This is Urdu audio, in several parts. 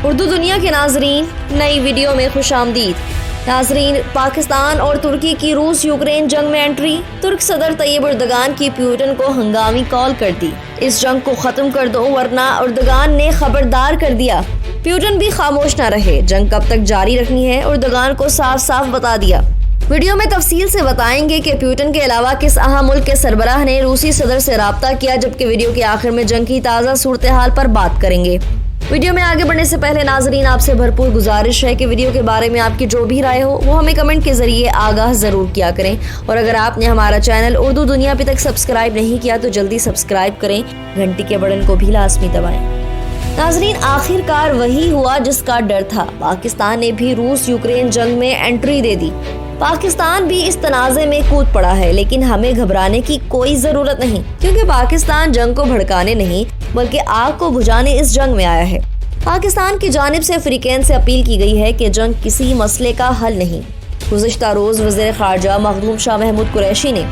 اردو دنیا کے ناظرین، نئی ویڈیو میں خوش آمدید۔ ناظرین، پاکستان اور ترکی کی روس یوکرین جنگ میں انٹری، ترک صدر طیب اردگان کی پیوٹن کو ہنگامی کال کر دی۔ اس جنگ کو ختم کر دو ورنہ اردگان نے خبردار کر دیا۔ پیوٹن بھی خاموش نہ رہے، جنگ کب تک جاری رکھنی ہے اردگان کو صاف صاف بتا دیا۔ ویڈیو میں تفصیل سے بتائیں گے کہ پیوٹن کے علاوہ کس اہم ملک کے سربراہ نے روسی صدر سے رابطہ کیا، جبکہ ویڈیو کے آخر میں جنگ کی تازہ صورتحال پر بات کریں گے۔ ویڈیو میں آگے بڑھنے سے پہلے ناظرین آپ سے بھرپور گزارش ہے کہ ویڈیو کے بارے میں آپ کی جو بھی رائے ہو وہ ہمیں کمنٹ کے ذریعے آگاہ ضرور کیا کریں، اور اگر آپ نے ہمارا چینل اردو دنیا ابھی تک سبسکرائب نہیں کیا تو جلدی سبسکرائب کریں، گھنٹی کے بٹن کو بھی لازمی دبائیں۔ ناظرین، آخر کار وہی ہوا جس کا ڈر تھا، پاکستان نے بھی روس یوکرین جنگ میں انٹری دے دی۔ پاکستان بھی اس تنازع میں کود پڑا ہے، لیکن ہمیں گھبرانے کی کوئی ضرورت نہیں، کیونکہ پاکستان جنگ کو بھڑکانے نہیں بلکہ آگ کو بجھانے اس جنگ میں آیا ہے۔ پاکستان کی جانب سے فریقین سے اپیل کی گئی ہے کہ جنگ کسی مسئلے کا حل نہیں۔ گزشتہ روز وزیر خارجہ مخدوم شاہ محمود قریشی نے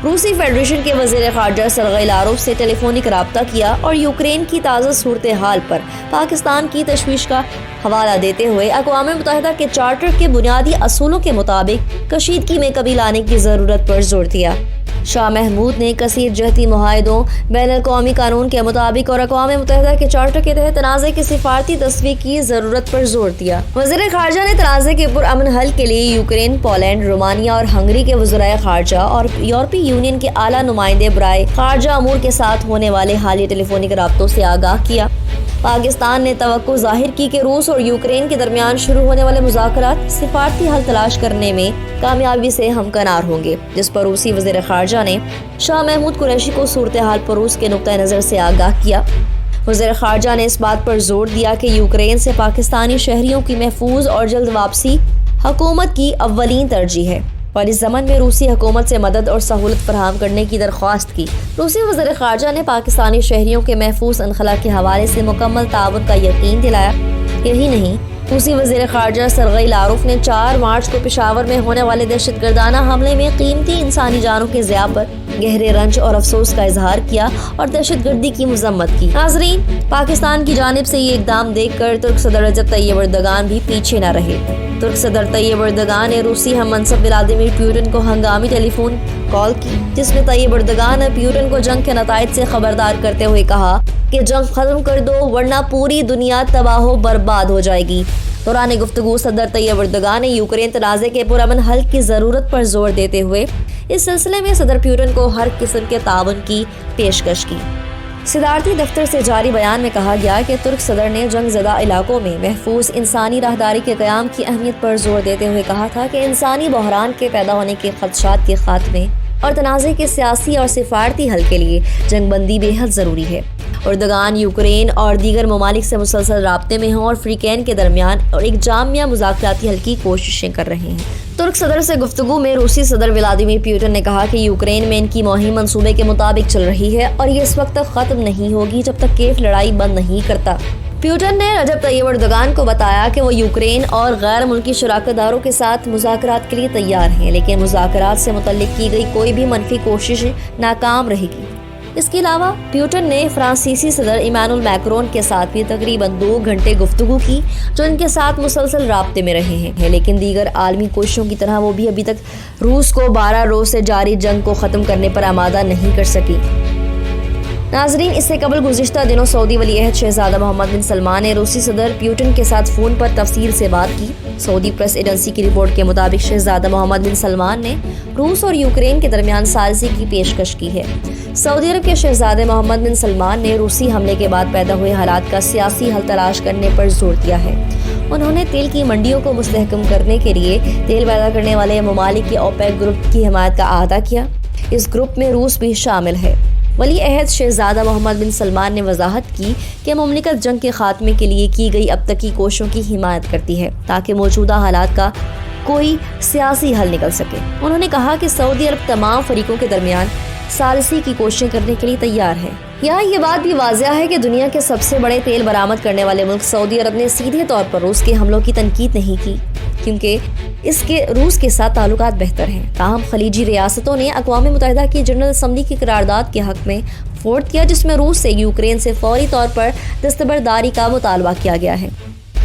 روسی فیڈریشن کے وزیر خارجہ سرگئی لاروف سے ٹیلی فونک رابطہ کیا اور یوکرین کی تازہ صورتحال پر پاکستان کی تشویش کا حوالہ دیتے ہوئے اقوام متحدہ کے چارٹر کے بنیادی اصولوں کے مطابق کشیدگی میں کمی لانے کی ضرورت پر زور دیا۔ شاہ محمود نے کثیر جہتی معاہدوں، بین الاقوامی قانون کے مطابق اور اقوام متحدہ کے چارٹر کے تحت تنازع کی سفارتی تصفیہ کی ضرورت پر زور دیا۔ وزیر خارجہ نے تنازع کے پرامن حل کے لیے یوکرین، پولینڈ، رومانیہ اور ہنگری کے وزرائے خارجہ اور یورپی یونین کے اعلیٰ نمائندے برائے خارجہ امور کے ساتھ ہونے والے حالیہ ٹیلی فونک رابطوں سے آگاہ کیا۔ پاکستان نے توقع ظاہر کی کہ روس اور یوکرین کے درمیان شروع ہونے والے مذاکرات سفارتی حل تلاش کرنے میں کامیابی سے ہمکنار ہوں گے، جس پر روسی وزیر خارجہ نے شاہ محمود قریشی کو صورتحال پر روس کے نقطہ نظر سے آگاہ کیا۔ وزیر خارجہ نے اس بات پر زور دیا کہ یوکرین سے پاکستانی شہریوں کی محفوظ اور جلد واپسی حکومت کی اولین ترجیح ہے، اور اس ضمن میں روسی حکومت سے مدد اور سہولت فراہم کرنے کی درخواست کی۔ روسی وزیر خارجہ نے پاکستانی شہریوں کے محفوظ انخلا کے حوالے سے مکمل تعاون کا یقین دلایا۔ یہی نہیں، روسی وزیر خارجہ سرگئی لاروف نے 4 مارچ کو پشاور میں ہونے والے دہشت گردانہ حملے میں قیمتی انسانی جانوں کے ضیاع پر گہرے رنج اور افسوس کا اظہار کیا اور دہشت گردی کی مذمت کی۔ ناظرین، پاکستان کی جانب سے یہ اقدام دیکھ کر ترک صدر رجب طیب اردگان بھی پیچھے نہ رہے۔ ترک صدر طیب اردگان نے روسی ہم منصب ولادیمیر پیوٹن کو ہنگامی ٹیلی فون کال کی، جس میں طیب اردگان نے پیوٹن کو جنگ کے نتائج سے خبردار کرتے ہوئے کہا کہ جنگ ختم کر دو ورنہ پوری دنیا تباہ و برباد ہو جائے گی۔ دوران گفتگو صدر طیب اردگان نے یوکرین تنازع کے پرامن حل کی ضرورت پر زور دیتے ہوئے اس سلسلے میں صدر پیوٹن کو ہر قسم کے تعاون کی پیشکش کی۔ صدارتی دفتر سے جاری بیان میں کہا گیا کہ ترک صدر نے جنگ زدہ علاقوں میں محفوظ انسانی راہداری کے قیام کی اہمیت پر زور دیتے ہوئے کہا تھا کہ انسانی بحران کے پیدا ہونے کے خدشات کے خاتمے اور تنازع کے سیاسی اور سفارتی حل کے لیے جنگ بندی بے حد ضروری ہے۔ اردگان یوکرین اور دیگر ممالک سے مسلسل رابطے میں ہوں اور فریقین کے درمیان اور ایک جامع مذاکراتی حل کی کوششیں کر رہے ہیں۔ ترک صدر سے گفتگو میں روسی صدر ولادیمیر پیوٹن نے کہا کہ یوکرین میں ان کی مہم منصوبے کے مطابق چل رہی ہے اور یہ اس وقت تک ختم نہیں ہوگی جب تک کیف لڑائی بند نہیں کرتا۔ پیوٹن نے رجب طیب اردگان کو بتایا کہ وہ یوکرین اور غیر ملکی شراکت داروں کے ساتھ مذاکرات کے لیے تیار ہیں، لیکن مذاکرات سے متعلق کی گئی کوئی بھی منفی کوشش ناکام رہے گی۔ اس کے علاوہ پیوٹن نے فرانسیسی صدر ایمانوئل میکرون کے ساتھ بھی تقریباً 2 گھنٹے گفتگو کی، جو ان کے ساتھ مسلسل رابطے میں رہے ہیں، لیکن دیگر عالمی کوششوں کی طرح وہ بھی ابھی تک روس کو 12 روز سے جاری جنگ کو ختم کرنے پر آمادہ نہیں کر سکی۔ ناظرین، اس سے قبل گزشتہ دنوں سعودی ولی عہد شہزادہ محمد بن سلمان نے روسی صدر پیوٹن کے ساتھ فون پر تفصیل سے بات کی۔ سعودی پریس ایجنسی کی رپورٹ کے مطابق شہزادہ محمد بن سلمان نے روس اور یوکرین کے درمیان ثالثی کی پیشکش کی ہے۔ سعودی عرب کے شہزادے محمد بن سلمان نے روسی حملے کے بعد پیدا ہوئے حالات کا سیاسی حل تلاش کرنے پر زور دیا ہے۔ انہوں نے تیل کی منڈیوں کو مستحکم کرنے کے لیے تیل پیدا کرنے والے ممالک کے اوپیک گروپ کی حمایت کا اعادہ کیا۔ اس گروپ میں روس بھی شامل ہے۔ ولی عہد شہزادہ محمد بن سلمان نے وضاحت کی کہ مملکت جنگ کے خاتمے کے لیے کی گئی اب تک کی کوششوں کی حمایت کرتی ہے تاکہ موجودہ حالات کا کوئی سیاسی حل نکل سکے۔ انہوں نے کہا کہ سعودی عرب تمام فریقوں کے درمیان ثالثی کی کوششیں کرنے کے لیے تیار ہے۔ یہاں یہ بات بھی واضح ہے کہ دنیا کے سب سے بڑے تیل برآمد کرنے والے ملک سعودی عرب نے سیدھے طور پر روس کے حملوں کی تنقید نہیں کی، کیونکہ اس کے روس کے ساتھ تعلقات بہتر ہیں۔ تاہم خلیجی ریاستوں نے اقوام متحدہ کی جنرل اسمبلی کی قرارداد کے حق میں ووٹ کیا، جس میں روس سے یوکرین سے فوری طور پر دستبرداری کا مطالبہ کیا گیا ہے۔